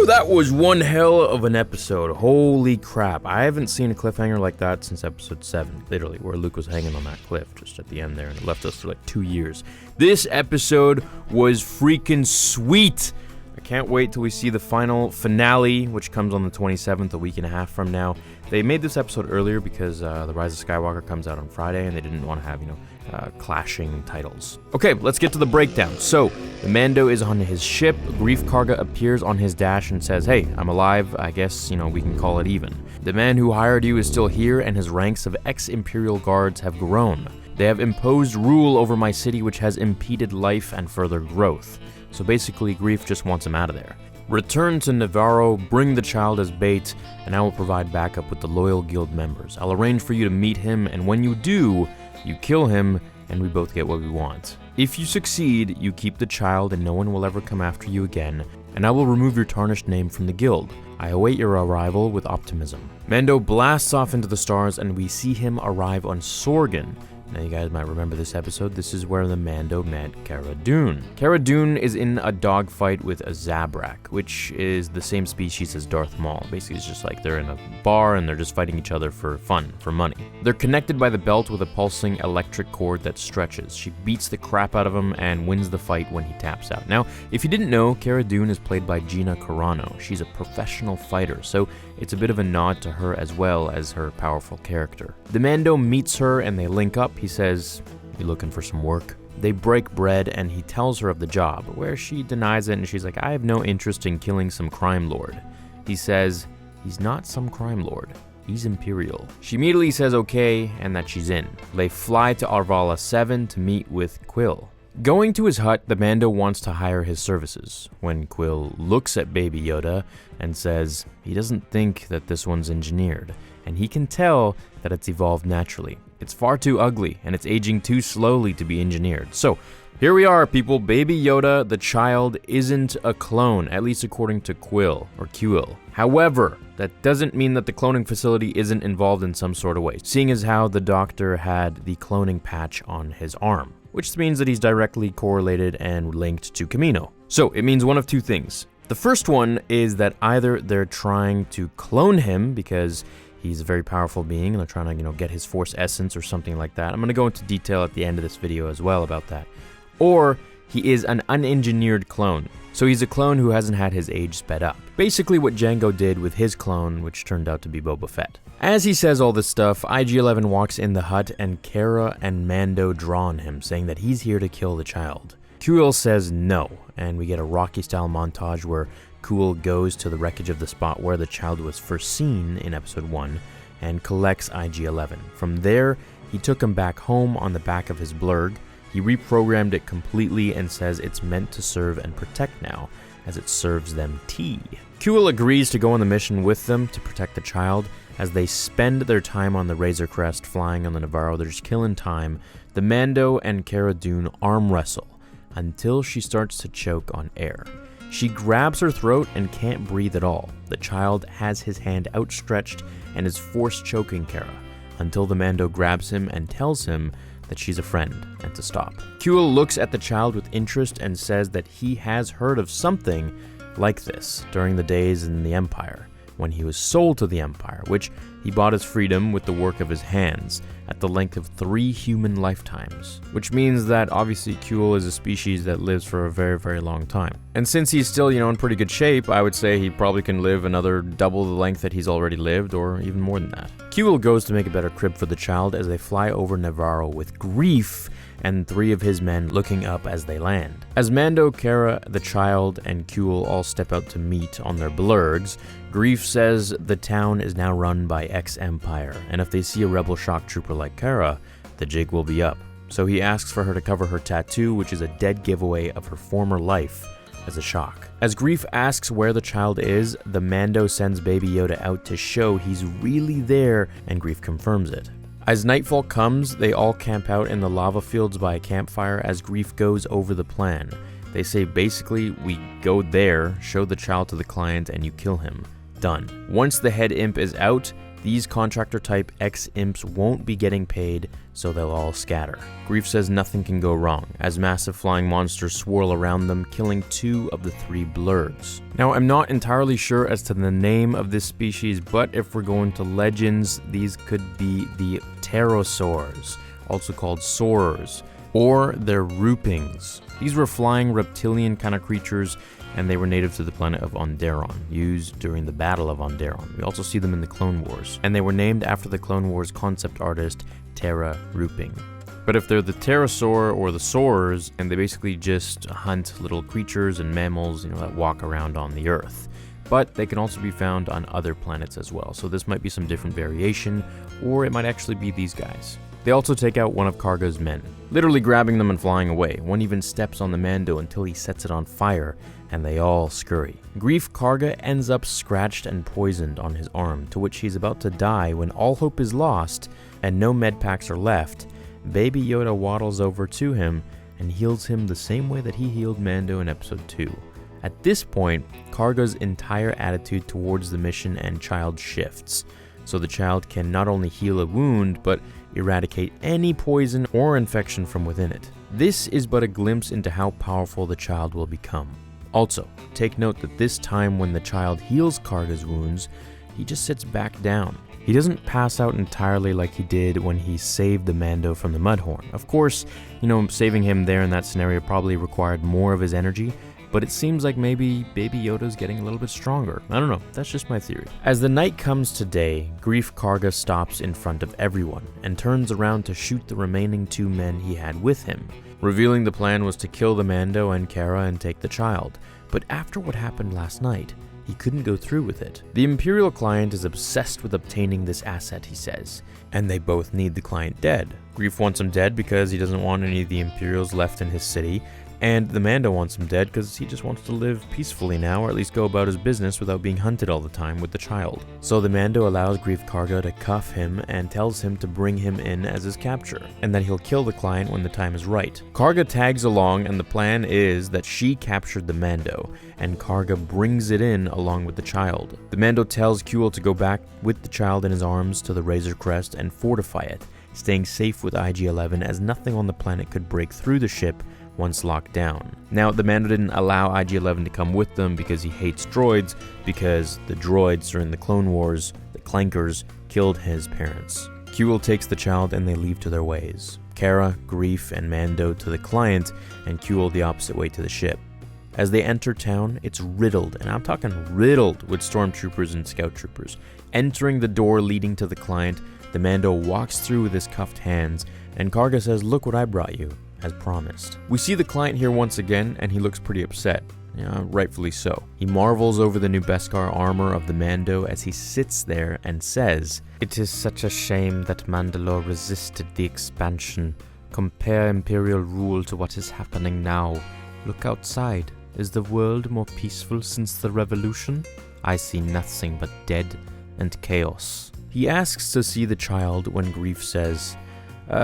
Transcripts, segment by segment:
Woo! That was one hell of an episode. Holy crap. I haven't seen a cliffhanger like that since episode 7, literally, where Luke was hanging on that cliff just at the end there, and it left us for like 2 years. This episode was freaking sweet. I can't wait till we see the final finale, which comes on the 27th, a week and a half from now. They made this episode earlier because the Rise of Skywalker comes out on Friday, and they didn't want to have, clashing titles. Okay, let's get to the breakdown. So, the Mando is on his ship. Greef Karga appears on his dash and says, "Hey, I'm alive. I guess, we can call it even. The man who hired you is still here, and his ranks of ex-Imperial guards have grown. They have imposed rule over my city, which has impeded life and further growth." So basically, Greef just wants him out of there. Return to Navarro, bring the child as bait, and I will provide backup with the loyal guild members. I'll arrange for you to meet him, and when you do, you kill him, and we both get what we want. If you succeed, you keep the child, and no one will ever come after you again, and I will remove your tarnished name from the guild. I await your arrival with optimism. Mando blasts off into the stars, and we see him arrive on Sorgan. Now you guys might remember this episode. This is where the Mando met Cara Dune. Cara Dune is in a dogfight with a Zabrak, which is the same species as Darth Maul. Basically, it's just like they're in a bar and they're just fighting each other for fun, for money. They're connected by the belt with a pulsing electric cord that stretches. She beats the crap out of him and wins the fight when he taps out. Now, if you didn't know, Cara Dune is played by Gina Carano. She's a professional fighter, so it's a bit of a nod to her as well as her powerful character. The Mando meets her and they link up. He says, "You looking for some work?" They break bread and he tells her of the job, where she denies it and she's like, "I have no interest in killing some crime lord." He says, "He's not some crime lord. He's Imperial." She immediately says okay and that she's in. They fly to Arvala 7 to meet with Kuil. Going to his hut, the Mando wants to hire his services, when Kuil looks at Baby Yoda and says he doesn't think that this one's engineered, and he can tell that it's evolved naturally. It's far too ugly, and it's aging too slowly to be engineered. So, here we are, people. Baby Yoda, the child, isn't a clone, at least according to Kuil. However, that doesn't mean that the cloning facility isn't involved in some sort of way, seeing as how the doctor had the cloning patch on his arm, which means that he's directly correlated and linked to Kamino. So, it means one of two things. The first one is that either they're trying to clone him because he's a very powerful being and they're trying to, get his Force essence or something like that. I'm going to go into detail at the end of this video as well about that. Or he is an unengineered clone. So he's a clone who hasn't had his age sped up. Basically what Jango did with his clone, which turned out to be Boba Fett. As he says all this stuff, IG-11 walks in the hut and Cara and Mando draw on him, saying that he's here to kill the child. Kuil says no, and we get a Rocky-style montage where Kuil goes to the wreckage of the spot where the child was first seen in episode 1 and collects IG-11. From there, he took him back home on the back of his blurg. He reprogrammed it completely and says it's meant to serve and protect now, as it serves them tea. Kuil agrees to go on the mission with them to protect the child. As they spend their time on the Razor Crest flying on the Navarro, they're just killing time. The Mando and Cara Dune arm wrestle until she starts to choke on air. She grabs her throat and can't breathe at all. The child has his hand outstretched and is force choking Cara until the Mando grabs him and tells him that she's a friend and to stop. Kuil looks at the child with interest and says that he has heard of something like this during the days in the Empire, when he was sold to the Empire, which he bought his freedom with the work of his hands at the length of 3 human lifetimes, which means that obviously Kuil is a species that lives for a very, very long time. And since he's still, in pretty good shape, I would say he probably can live another double the length that he's already lived, or even more than that. Kuil goes to make a better crib for the child as they fly over Navarro with Greef and 3 of his men looking up as they land. As Mando, Cara, the child, and Kuil all step out to meet on their blurgs, Greef says the town is now run by ex-Empire, and if they see a rebel shock trooper like Cara, the jig will be up. So he asks for her to cover her tattoo, which is a dead giveaway of her former life as a shock. As Greef asks where the child is, the Mando sends Baby Yoda out to show he's really there, and Greef confirms it. As nightfall comes, they all camp out in the lava fields by a campfire as Greef goes over the plan. They say basically, we go there, show the child to the client, and you kill him. Done. Once the head imp is out, These contractor-type ex-imps won't be getting paid, so they'll all scatter. Greef says nothing can go wrong, as massive flying monsters swirl around them, killing 2 of the 3 blurgs. Now, I'm not entirely sure as to the name of this species, but if we're going to legends, these could be the pterosaurs, also called soarers, or their roopings. These were flying reptilian kind of creatures, and they were native to the planet of Onderon, used during the Battle of Onderon. We also see them in the Clone Wars, and they were named after the Clone Wars concept artist Tara Rooping. But if they're the pterosaur or the soarers, and they basically just hunt little creatures and mammals, that walk around on the Earth. But they can also be found on other planets as well, so this might be some different variation, or it might actually be these guys. They also take out one of Karga's men, literally grabbing them and flying away. One even steps on the Mando until he sets it on fire, and they all scurry. Greef Karga ends up scratched and poisoned on his arm, to which he's about to die when all hope is lost and no med packs are left. Baby Yoda waddles over to him and heals him the same way that he healed Mando in Episode 2. At this point, Karga's entire attitude towards the mission and child shifts, so the child can not only heal a wound, but eradicate any poison or infection from within it. This is but a glimpse into how powerful the child will become. Also, take note that this time when the child heals Karga's wounds, he just sits back down. He doesn't pass out entirely like he did when he saved the Mando from the Mudhorn. Of course, saving him there in that scenario probably required more of his energy, but it seems like maybe Baby Yoda's getting a little bit stronger. I don't know, that's just my theory. As the night comes to day, Greef Karga stops in front of everyone and turns around to shoot the remaining 2 men he had with him, revealing the plan was to kill the Mando and Cara and take the child. But after what happened last night, he couldn't go through with it. The Imperial client is obsessed with obtaining this asset, he says, and they both need the client dead. Greef wants him dead because he doesn't want any of the Imperials left in his city, and the Mando wants him dead because he just wants to live peacefully now, or at least go about his business without being hunted all the time with the child. So the Mando allows Greef Karga to cuff him and tells him to bring him in as his capture, and that he'll kill the client when the time is right. Karga tags along, and the plan is that she captured the Mando, and Karga brings it in along with the child. The Mando tells Kuil to go back with the child in his arms to the Razor Crest and fortify it, staying safe with IG-11 as nothing on the planet could break through the ship once locked down. Now, the Mando didn't allow IG-11 to come with them because he hates droids, because the droids during the Clone Wars, the Clankers, killed his parents. Kuil takes the child and they leave to their ways. Cara, Greef, and Mando to the client, and Kuil the opposite way to the ship. As they enter town, it's riddled, and I'm talking riddled, with stormtroopers and scout troopers. Entering the door leading to the client, the Mando walks through with his cuffed hands, and Karga says, "Look what I brought you," as promised. We see the client here once again, and he looks pretty upset. Rightfully so. He marvels over the new Beskar armor of the Mando as he sits there and says, "It is such a shame that Mandalore resisted the expansion. Compare Imperial rule to what is happening now. Look outside. Is the world more peaceful since the revolution? I see nothing but dead and chaos." He asks to see the child when Greef says,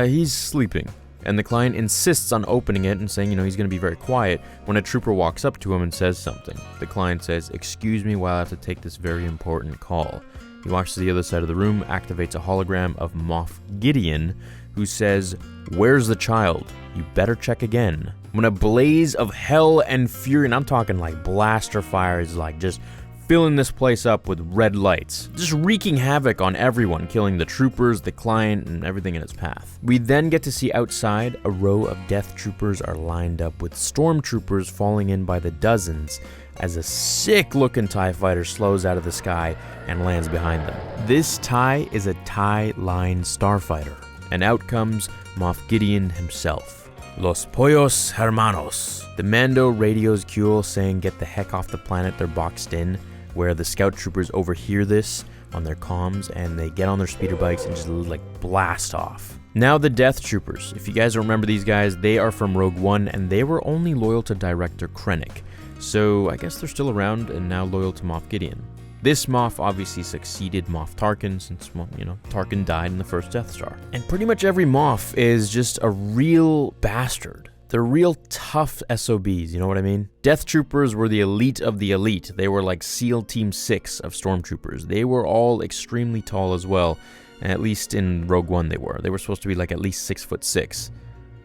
he's sleeping. And the client insists on opening it and saying, he's going to be very quiet when a trooper walks up to him and says something. The client says, "Excuse me while I have to take this very important call." He walks to the other side of the room, activates a hologram of Moff Gideon, who says, "Where's the child? You better check again." When a blaze of hell and fury, and I'm talking like blaster fire, is like just filling this place up with red lights, just wreaking havoc on everyone, killing the troopers, the client, and everything in its path. We then get to see outside a row of death troopers are lined up with stormtroopers falling in by the dozens as a sick-looking TIE fighter slows out of the sky and lands behind them. This TIE is a TIE Line starfighter, and out comes Moff Gideon himself. "Los pollos hermanos." The Mando radios Kuil saying get the heck off the planet they're boxed in, where the scout troopers overhear this on their comms and they get on their speeder bikes and just blast off. Now the Death Troopers, if you guys don't remember these guys, they are from Rogue One and they were only loyal to Director Krennic. So I guess they're still around and now loyal to Moff Gideon. This Moff obviously succeeded Moff Tarkin since, Tarkin died in the first Death Star. And pretty much every Moff is just a real bastard. They're real tough SOBs, you know what I mean? Death Troopers were the elite of the elite. They were like SEAL Team 6 of Stormtroopers. They were all extremely tall as well. At least in Rogue One they were. They were supposed to be like at least 6'6".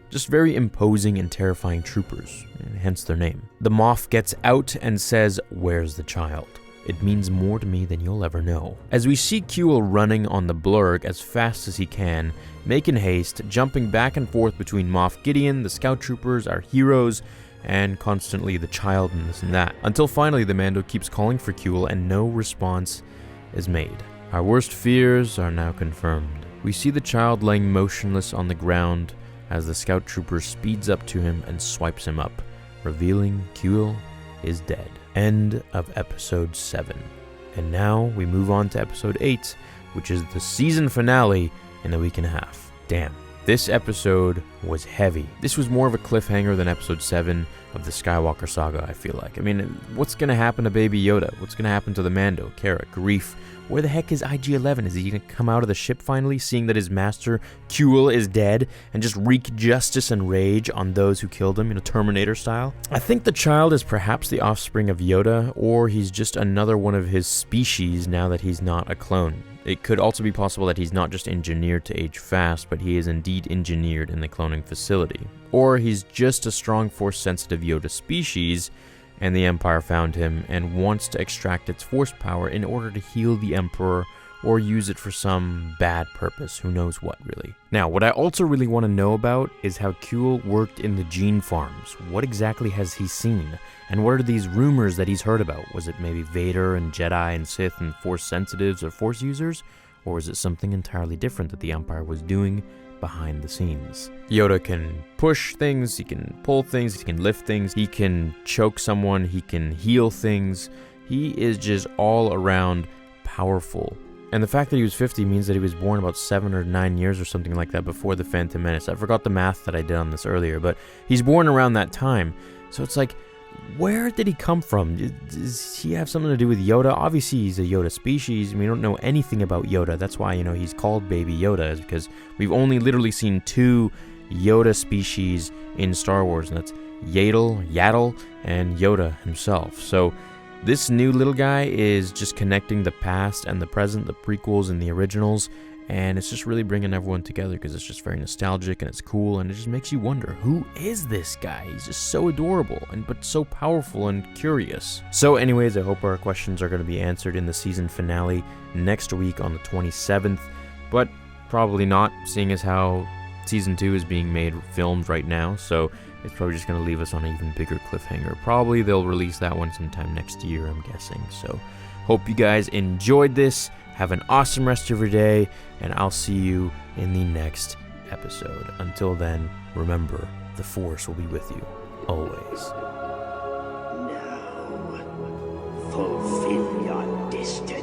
Just very imposing and terrifying troopers, and hence their name. The Moff gets out and says, "Where's the child? It means more to me than you'll ever know." As we see Kuil running on the blurrg as fast as he can, making haste, jumping back and forth between Moff Gideon, the scout troopers, our heroes, and constantly the child and this and that, until finally the Mando keeps calling for Kuil and no response is made. Our worst fears are now confirmed. We see the child laying motionless on the ground as the scout trooper speeds up to him and swipes him up, revealing Kuil is dead. End of episode 7. And now we move on to episode 8, which is the season finale in a week and a half. Damn. This episode was heavy. This was more of a cliffhanger than episode 7 of the Skywalker saga, I feel like. I mean, what's going to happen to Baby Yoda? What's going to happen to the Mando, Cara, Greef? Where the heck is IG-11? Is he going to come out of the ship finally, seeing that his master, Kuil, is dead, and just wreak justice and rage on those who killed him, Terminator style? I think the child is perhaps the offspring of Yoda, or he's just another one of his species now that he's not a clone. It could also be possible that he's not just engineered to age fast, but he is indeed engineered in the cloning facility. Or he's just a strong Force-sensitive Yoda species, and the Empire found him and wants to extract its Force power in order to heal the Emperor or use it for some bad purpose, who knows what really. Now, what I also really want to know about is how Kuil worked in the gene farms. What exactly has he seen? And what are these rumors that he's heard about? Was it maybe Vader and Jedi and Sith and Force sensitives or Force users? Or is it something entirely different that the Empire was doing behind the scenes? Yoda can push things, he can pull things, he can lift things, he can choke someone, he can heal things. He is just all around powerful. And the fact that he was 50 means that he was born about 7 or 9 years or something like that before the Phantom Menace. I forgot the math that I did on this earlier, but he's born around that time. So it's like, where did he come from? Does he have something to do with Yoda? Obviously, he's a Yoda species. We don't know anything about Yoda. That's why, he's called Baby Yoda, is because we've only literally seen 2 Yoda species in Star Wars, and that's Yaddle, and Yoda himself. So this new little guy is just connecting the past and the present, the prequels and the originals, and it's just really bringing everyone together because it's just very nostalgic and it's cool, and it just makes you wonder, who is this guy? He's just so adorable, but so powerful and curious. So anyways, I hope our questions are going to be answered in the season finale next week on the 27th, but probably not, seeing as how season 2 is being filmed right now, so it's probably just going to leave us on an even bigger cliffhanger. Probably they'll release that one sometime next year, I'm guessing. So hope you guys enjoyed this. Have an awesome rest of your day, and I'll see you in the next episode. Until then, remember, the Force will be with you, always. Now, fulfill your destiny.